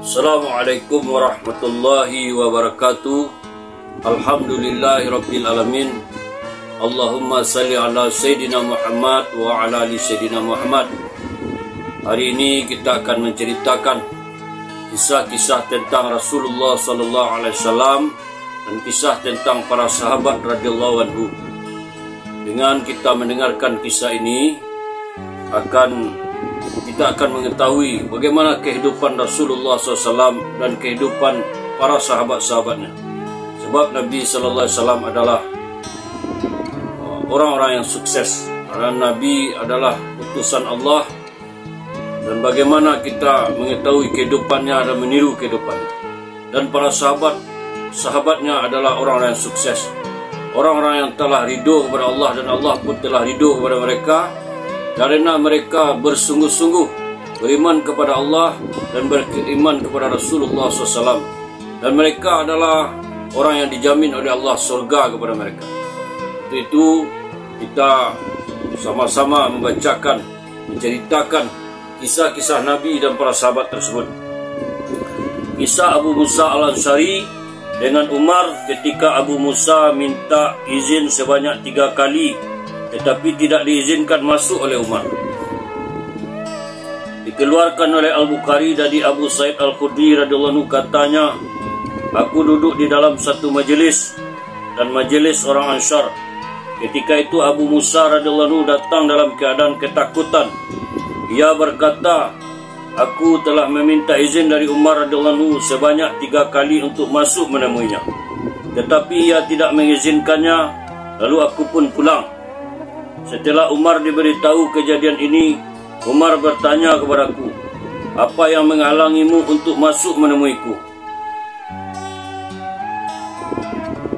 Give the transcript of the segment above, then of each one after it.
Assalamualaikum warahmatullahi wabarakatuh. Alhamdulillahirabbil alamin. Allahumma salli ala Sayyidina Muhammad wa ala ali Sayyidina Muhammad. Hari ini kita akan menceritakan kisah-kisah tentang Rasulullah sallallahu alaihi wasallam dan kisah tentang para sahabat radhiyallahu anhu. Dengan kita mendengarkan kisah ini, kita akan mengetahui bagaimana kehidupan Rasulullah SAW dan kehidupan para sahabat-sahabatnya. Sebab Nabi Sallallahu Alaihi Wasallam adalah orang-orang yang sukses. Karena Nabi adalah utusan Allah, dan bagaimana kita mengetahui kehidupannya dan meniru kehidupannya. Dan para sahabatnya adalah orang-orang yang sukses, orang-orang yang telah ridho kepada Allah, dan Allah pun telah ridho kepada mereka karena mereka bersungguh-sungguh beriman kepada Allah dan beriman kepada Rasulullah SAW. Dan mereka adalah orang yang dijamin oleh Allah surga kepada mereka. Untuk itu kita sama-sama membacakan, menceritakan kisah-kisah Nabi dan para sahabat tersebut. Kisah Abu Musa al-Ansari dengan Umar ketika Abu Musa minta izin sebanyak 3 kali, tetapi tidak diizinkan masuk oleh Umar. Dikeluarkan oleh Al-Bukhari dari Abu Sa'id Al-Khudri radhiyallahu anhu, katanya, aku duduk di dalam satu majelis, dan majelis orang Ansar. Ketika itu Abu Musa radhiyallahu anhu datang dalam keadaan ketakutan. Ia berkata, aku telah meminta izin dari Umar radhiyallahu anhu sebanyak 3 kali untuk masuk menemuinya, tetapi ia tidak mengizinkannya, lalu aku pun pulang. Setelah Umar diberitahu kejadian ini, Umar bertanya kepadaku, apa yang menghalangimu untuk masuk menemuiku?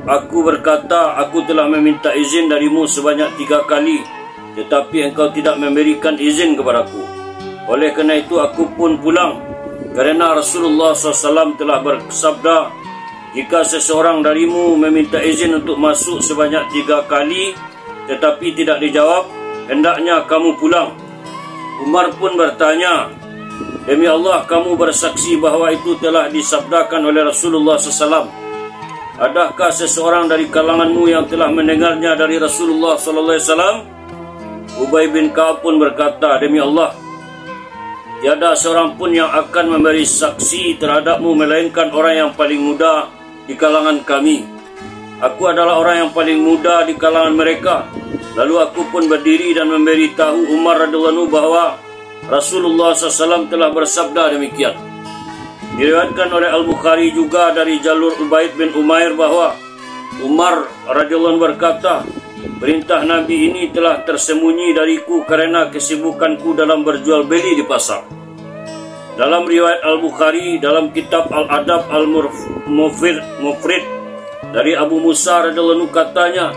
Aku berkata, aku telah meminta izin darimu sebanyak 3 kali, tetapi engkau tidak memberikan izin kepadaku. Oleh kerana itu aku pun pulang, kerana Rasulullah SAW telah bersabda, jika seseorang darimu meminta izin untuk masuk sebanyak 3 kali, tetapi tidak dijawab, hendaknya kamu pulang. Umar pun bertanya, demi Allah, kamu bersaksi bahawa itu telah disabdakan oleh Rasulullah SAW. Adakah seseorang dari kalanganmu yang telah mendengarnya dari Rasulullah SAW? Ubay bin Ka'ab pun berkata, demi Allah, tiada seorang pun yang akan memberi saksi terhadapmu melainkan orang yang paling muda di kalangan kami. Aku adalah orang yang paling muda di kalangan mereka. Lalu aku pun berdiri dan memberitahu Umar radhiyallahu anhu bahawa Rasulullah SAW telah bersabda demikian. Diriwayatkan oleh Al-Bukhari juga dari jalur Ubaid bin Umair bahawa Umar radhiyallahu anhu berkata, perintah Nabi ini telah tersembunyi dariku kerana kesibukanku dalam berjual beli di pasar. Dalam riwayat Al-Bukhari dalam kitab Al-Adab Al-Mufrid dari Abu Musa radhiyallahu anhu, katanya,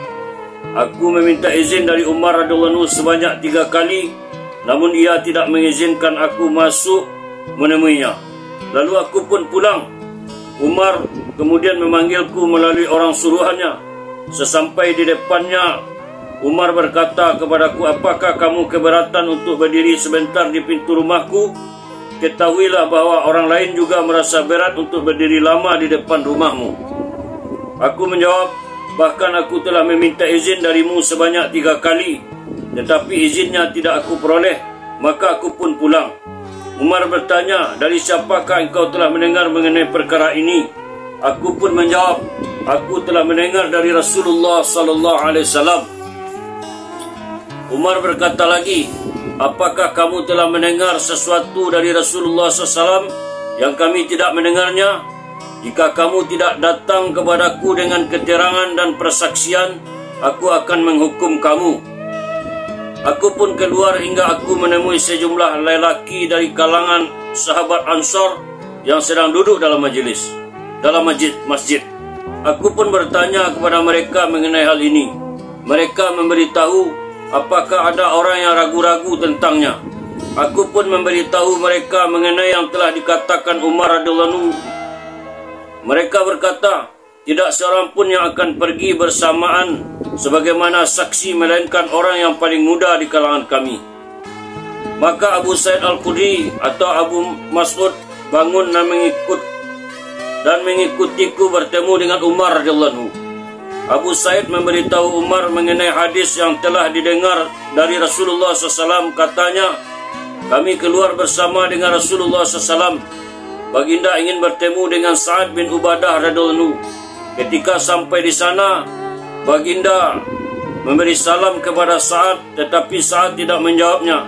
aku meminta izin dari Umar radhiyallahu anhu sebanyak 3 kali, namun ia tidak mengizinkan aku masuk menemuinya. Lalu aku pun pulang. Umar kemudian memanggilku melalui orang suruhannya. Sesampai di depannya, Umar berkata kepadaku, apakah kamu keberatan untuk berdiri sebentar di pintu rumahku? Ketahuilah bahawa orang lain juga merasa berat untuk berdiri lama di depan rumahmu. Aku menjawab, bahkan aku telah meminta izin darimu sebanyak 3 kali, tetapi izinnya tidak aku peroleh, maka aku pun pulang. Umar bertanya, dari siapakah engkau telah mendengar mengenai perkara ini? Aku pun menjawab, aku telah mendengar dari Rasulullah sallallahu alaihi wasallam. Umar berkata lagi, apakah kamu telah mendengar sesuatu dari Rasulullah SAW yang kami tidak mendengarnya? Jika kamu tidak datang kepadaku dengan keterangan dan persaksian, aku akan menghukum kamu. Aku pun keluar hingga aku menemui sejumlah lelaki dari kalangan sahabat Ansar yang sedang duduk dalam masjid. Aku pun bertanya kepada mereka mengenai hal ini. Mereka memberitahu apakah ada orang yang ragu-ragu tentangnya. Aku pun memberitahu mereka mengenai yang telah dikatakan Umar radhiyallahu anhu. Mereka berkata, tidak seorang pun yang akan pergi bersamaan sebagaimana saksi melainkan orang yang paling muda di kalangan kami. Maka Abu Sa'id Al-Khudri atau Abu Mas'ud bangun dan mengikutiku bertemu dengan Umar radhiyallahu anhu. Abu Sa'id memberitahu Umar mengenai hadis yang telah didengar dari Rasulullah SAW. Katanya, kami keluar bersama dengan Rasulullah SAW. Baginda ingin bertemu dengan Sa'ad bin Ubadah radhiyallahu anhu. Ketika sampai di sana, Baginda memberi salam kepada Sa'ad, tetapi Sa'ad tidak menjawabnya.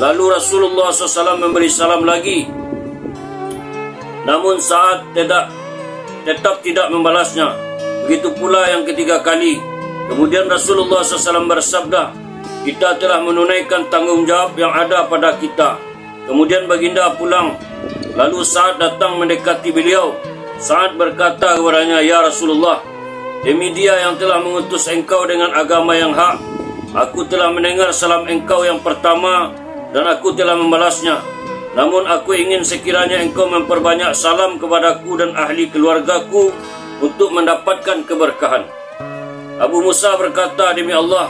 Lalu Rasulullah SAW memberi salam lagi, namun Sa'ad tetap tidak membalasnya. Begitu pula yang ketiga kali. Kemudian Rasulullah SAW bersabda, kita telah menunaikan tanggungjawab yang ada pada kita. Kemudian Baginda pulang. Lalu Sa'ad datang mendekati beliau. Sa'ad berkata kepadanya, ya Rasulullah, demi Dia yang telah mengutus engkau dengan agama yang hak, aku telah mendengar salam engkau yang pertama dan aku telah membalasnya. Namun aku ingin sekiranya engkau memperbanyak salam kepadaku dan ahli keluargaku untuk mendapatkan keberkahan. Abu Musa berkata, demi Allah,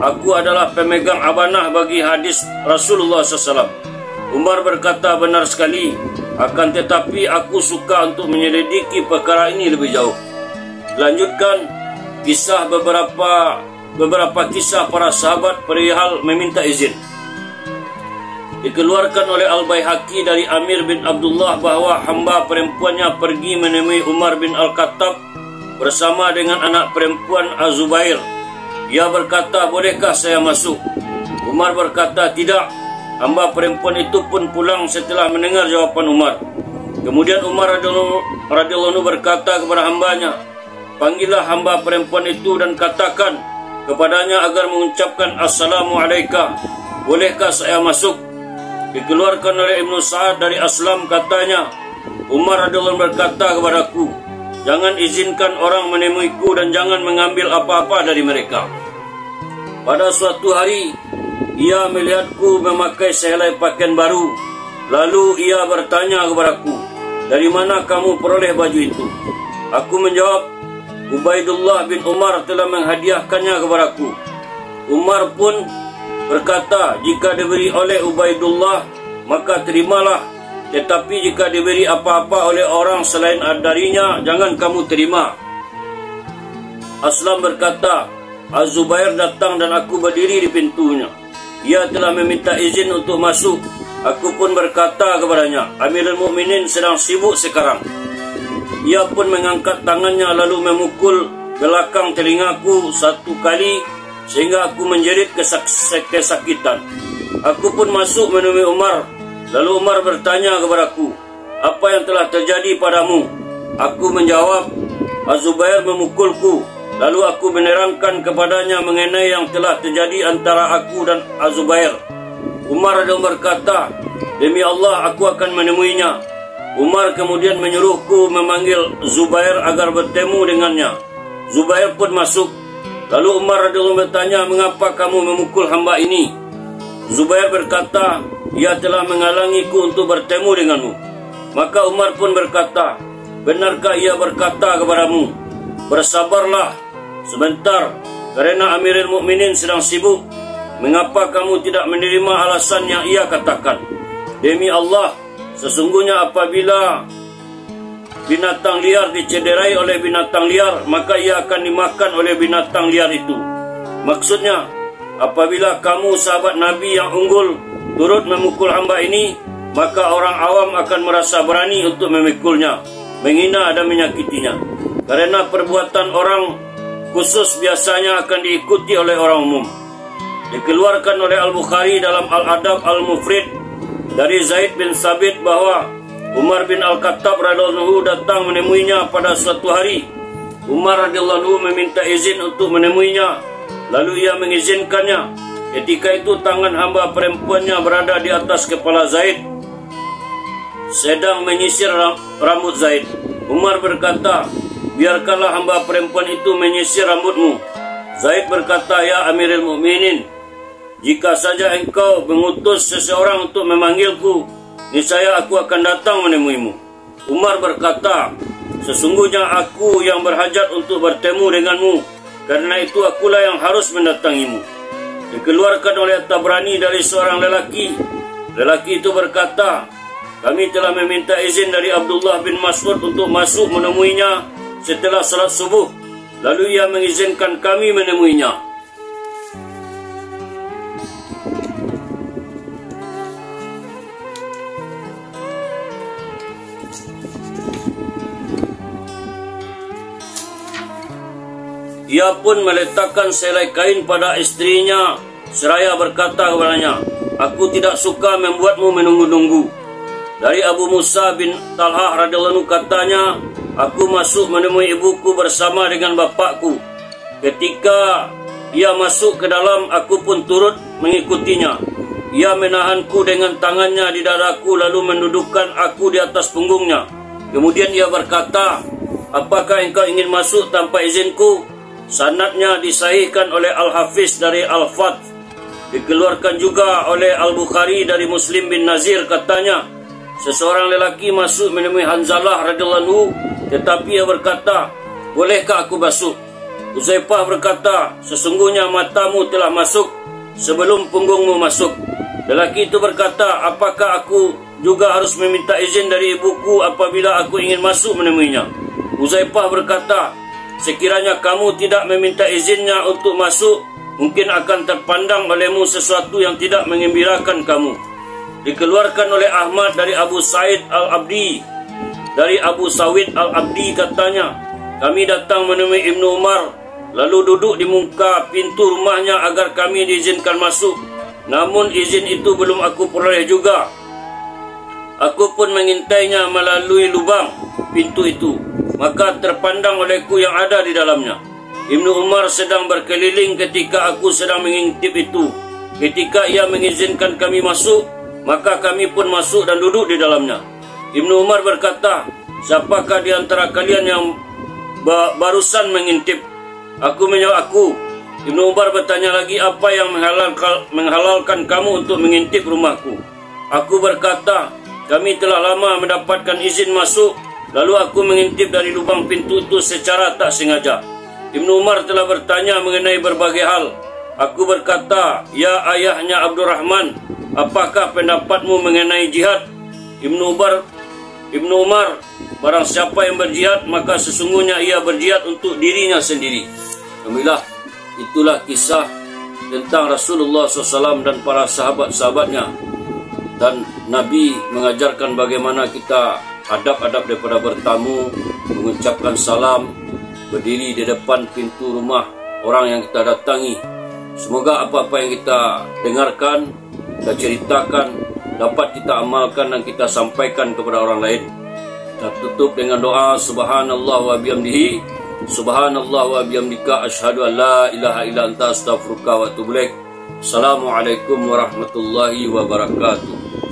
aku adalah pemegang amanah bagi hadis Rasulullah SAW. Umar berkata, benar sekali, akan tetapi aku suka untuk menyelidiki perkara ini lebih jauh. Lanjutkan kisah beberapa kisah para sahabat perihal meminta izin. Dikeluarkan oleh Al-Baihaqi dari Amir bin Abdullah bahawa hamba perempuannya pergi menemui Umar bin Al-Khattab bersama dengan anak perempuan Az-Zubair. Ia berkata, bolehkah saya masuk? Umar berkata, tidak. Hamba perempuan itu pun pulang setelah mendengar jawaban Umar. Kemudian Umar radhiyallahu anhu berkata kepada hambanya, panggillah hamba perempuan itu dan katakan kepadanya agar mengucapkan Assalamualaikum. Bolehkah saya masuk? Dikeluarkan oleh Ibnu Sa'ad dari Aslam, katanya, Umar radhiyallahu anhu berkata kepadaku, jangan izinkan orang menemuiku dan jangan mengambil apa-apa dari mereka. Pada suatu hari, ia melihatku memakai sehelai pakaian baru. Lalu ia bertanya kepadaku, dari mana kamu peroleh baju itu? Aku menjawab, Ubaidullah bin Umar telah menghadiahkannya kepadaku. Umar pun berkata, jika diberi oleh Ubaidullah, maka terimalah. Tetapi jika diberi apa-apa oleh orang selain darinya, jangan kamu terima. Aslam berkata, Az-Zubair datang dan aku berdiri di pintunya. Ia telah meminta izin untuk masuk. Aku pun berkata kepadanya, Amirul Mukminin sedang sibuk sekarang. Ia pun mengangkat tangannya lalu memukul belakang telingaku 1 kali sehingga aku menjerit kesakitan. Aku pun masuk menemui Umar. Lalu Umar bertanya kepadaku, apa yang telah terjadi padamu? Aku menjawab, Az-Zubair memukulku. Lalu aku menerangkan kepadanya mengenai yang telah terjadi antara aku dan Az-Zubair. Umar berkata, demi Allah aku akan menemuinya. Umar kemudian menyuruhku memanggil Zubair agar bertemu dengannya. Zubair pun masuk. Lalu Umar bertanya, mengapa kamu memukul hamba ini? Zubair berkata, ia telah menghalangiku untuk bertemu denganmu. Maka Umar pun berkata, benarkah ia berkata kepadamu, bersabarlah sebentar, kerana Amirul Mukminin sedang sibuk. Mengapa kamu tidak menerima alasan yang ia katakan? Demi Allah, sesungguhnya apabila binatang liar dicederai oleh binatang liar, maka ia akan dimakan oleh binatang liar itu. Maksudnya, apabila kamu sahabat Nabi yang unggul turut memukul hamba ini, maka orang awam akan merasa berani untuk memikulnya, menghina dan menyakitinya. Karena perbuatan orang khusus biasanya akan diikuti oleh orang umum. Dikeluarkan oleh Al-Bukhari dalam Al-Adab Al-Mufrid dari Zaid bin Sabit bahawa Umar bin Al-Khattab radhiyallahu anhu datang menemuinya pada suatu hari. Umar radhiyallahu anhu meminta izin untuk menemuinya. Lalu ia mengizinkannya. Ketika itu tangan hamba perempuannya berada di atas kepala Zaid, sedang menyisir rambut Zaid. Umar berkata, biarkanlah hamba perempuan itu menyisir rambutmu. Zaid berkata, ya Amirul Mukminin, jika saja engkau mengutus seseorang untuk memanggilku, niscaya aku akan datang menemuimu. Umar berkata, sesungguhnya aku yang berhajat untuk bertemu denganmu, karena itu akulah yang harus mendatangimu. Dikeluarkan oleh Tabrani dari seorang lelaki. Lelaki itu berkata, kami telah meminta izin dari Abdullah bin Mas'ud untuk masuk menemuinya setelah salat subuh. Lalu ia mengizinkan kami menemuinya. Ia pun meletakkan selai kain pada istrinya seraya berkata kepadanya, "Aku tidak suka membuatmu menunggu-nunggu." Dari Abu Musa bin Talhah radhiyallahu anhu katanya, "Aku masuk menemui ibuku bersama dengan bapakku. Ketika ia masuk ke dalam, aku pun turut mengikutinya. Ia menahanku dengan tangannya di dadaku lalu mendudukkan aku di atas punggungnya. Kemudian ia berkata, 'Apakah engkau ingin masuk tanpa izinku?' Sanadnya disahihkan oleh Al-Hafiz dari Al-Fath. Dikeluarkan juga oleh Al-Bukhari dari Muslim bin Nazir katanya, seseorang lelaki masuk menemui Hanzalah radhiyallahu anhu, tetapi ia berkata, 'Bolehkah aku masuk?' Uzaifah berkata, 'Sesungguhnya matamu telah masuk sebelum punggungmu masuk.' Lelaki itu berkata, 'Apakah aku juga harus meminta izin dari ibuku apabila aku ingin masuk menemuinya?' Uzaifah berkata, 'Sekiranya kamu tidak meminta izinnya untuk masuk, mungkin akan terpandang olehmu sesuatu yang tidak mengembirakan kamu.' Dikeluarkan oleh Ahmad dari Abu Sa'id Al-Abdi. Dari Abu Sa'id Al-Abdi katanya, kami datang menemui Ibnu Umar, lalu duduk di muka pintu rumahnya agar kami diizinkan masuk. Namun izin itu belum aku peroleh juga. Aku pun mengintainya melalui lubang pintu itu, maka terpandang olehku yang ada di dalamnya. Ibnu Umar sedang berkeliling ketika aku sedang mengintip itu. Ketika ia mengizinkan kami masuk, maka kami pun masuk dan duduk di dalamnya. Ibnu Umar berkata, 'Siapakah di antara kalian yang barusan mengintip?' Aku menjawab, 'Aku.' Ibnu Umar bertanya lagi, 'Apa yang menghalalkan kamu untuk mengintip rumahku?' Aku berkata, 'Kami telah lama mendapatkan izin masuk, lalu aku mengintip dari lubang pintu itu secara tak sengaja.' Ibnu Umar telah bertanya mengenai berbagai hal. Aku berkata, 'Ya ayahnya Abdurrahman, apakah pendapatmu mengenai jihad?' Ibnu Umar, 'Barang siapa yang berjihad, maka sesungguhnya ia berjihad untuk dirinya sendiri.'" Alhamdulillah, itulah kisah tentang Rasulullah SAW dan para sahabat-sahabatnya. Dan Nabi mengajarkan bagaimana kita adab-adab daripada bertamu, mengucapkan salam, berdiri di depan pintu rumah orang yang kita datangi. Semoga apa-apa yang kita dengarkan, kita ceritakan, dapat kita amalkan dan kita sampaikan kepada orang lain. Kita tutup dengan doa, subhanallah wa bihamdihi, subhanallah wa bihamdika, asyhadu an la ilaha illa anta astaghfiruka wa atubu ilaik. Assalamualaikum warahmatullahi wabarakatuh.